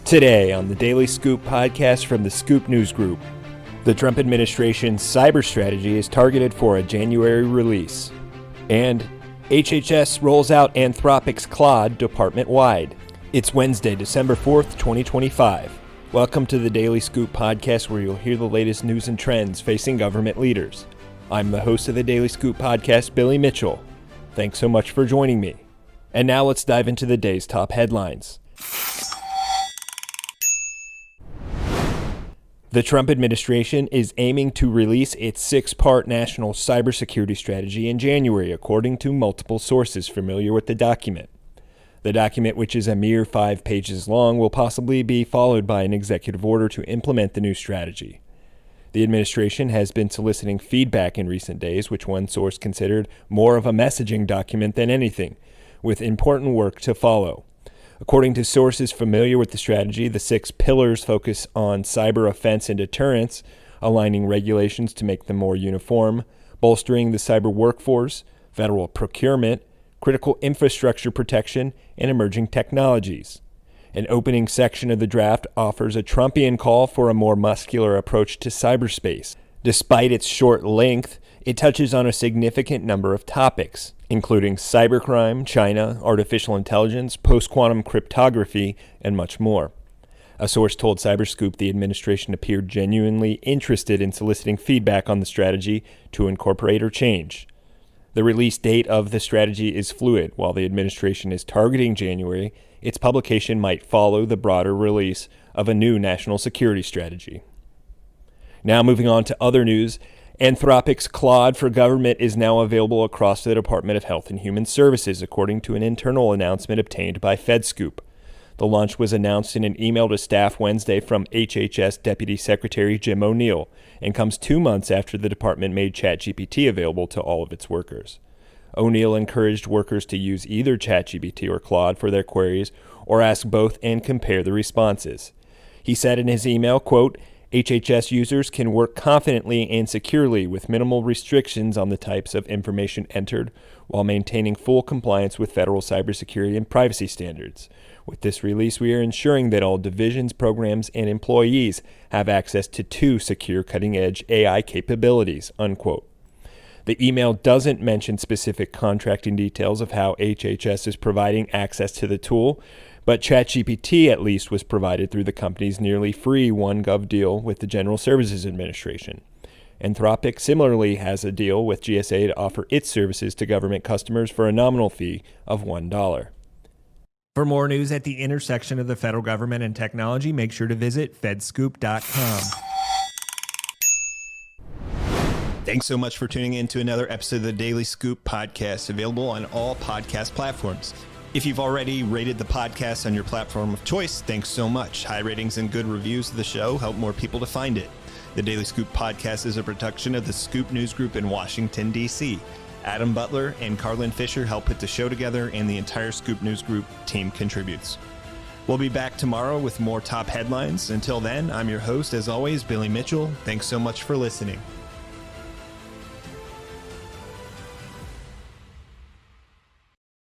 Today on the Daily Scoop podcast from the Scoop News Group, the Trump administration's cyber strategy is targeted for a January release. And HHS rolls out Anthropic's Claude department-wide. It's Wednesday, December 4th, 2025. Welcome to the Daily Scoop podcast, where you'll hear the latest news and trends facing government leaders. I'm the host of the Daily Scoop podcast, Billy Mitchell. Thanks so much for joining me. And now let's dive into the day's top headlines. The Trump administration is aiming to release its six-part national cybersecurity strategy in January, according to multiple sources familiar with the document. The document, which is a mere 5 pages long, will possibly be followed by an executive order to implement the new strategy. The administration has been soliciting feedback in recent days, which one source considered more of a messaging document than anything, with important work to follow. According to sources familiar with the strategy, the 6 pillars focus on cyber offense and deterrence, aligning regulations to make them more uniform, bolstering the cyber workforce, federal procurement, critical infrastructure protection, and emerging technologies. An opening section of the draft offers a Trumpian call for a more muscular approach to cyberspace. Despite its short length, it touches on a significant number of topics, including cybercrime, China, artificial intelligence, post-quantum cryptography, and much more. A source told Cyberscoop the administration appeared genuinely interested in soliciting feedback on the strategy to incorporate or change. The release date of the strategy is fluid. While the administration is targeting January, its publication might follow the broader release of a new national security strategy. Now moving on to other news, Anthropic's Claude for Government is now available across the Department of Health and Human Services, according to an internal announcement obtained by FedScoop. The launch was announced in an email to staff Wednesday from HHS Deputy Secretary Jim O'Neill and comes 2 months after the department made ChatGPT available to all of its workers. O'Neill encouraged workers to use either ChatGPT or Claude for their queries or ask both and compare the responses. He said in his email, quote, HHS users can work confidently and securely with minimal restrictions on the types of information entered while maintaining full compliance with federal cybersecurity and privacy standards. With this release, we are ensuring that all divisions, programs, and employees have access to 2 secure cutting-edge AI capabilities, unquote. The email doesn't mention specific contracting details of how HHS is providing access to the tool, but ChatGPT at least was provided through the company's nearly free OneGov deal with the General Services Administration. Anthropic similarly has a deal with GSA to offer its services to government customers for a nominal fee of $1. For more news at the intersection of the federal government and technology, make sure to visit fedscoop.com. Thanks so much for tuning in to another episode of the Daily Scoop podcast, available on all podcast platforms. If you've already rated the podcast on your platform of choice, thanks so much. High ratings and good reviews of the show help more people to find it. The Daily Scoop podcast is a production of the Scoop News Group in Washington, D.C. Adam Butler and Carlin Fisher help put the show together, and the entire Scoop News Group team contributes. We'll be back tomorrow with more top headlines. Until then, I'm your host, as always, Billy Mitchell. Thanks so much for listening.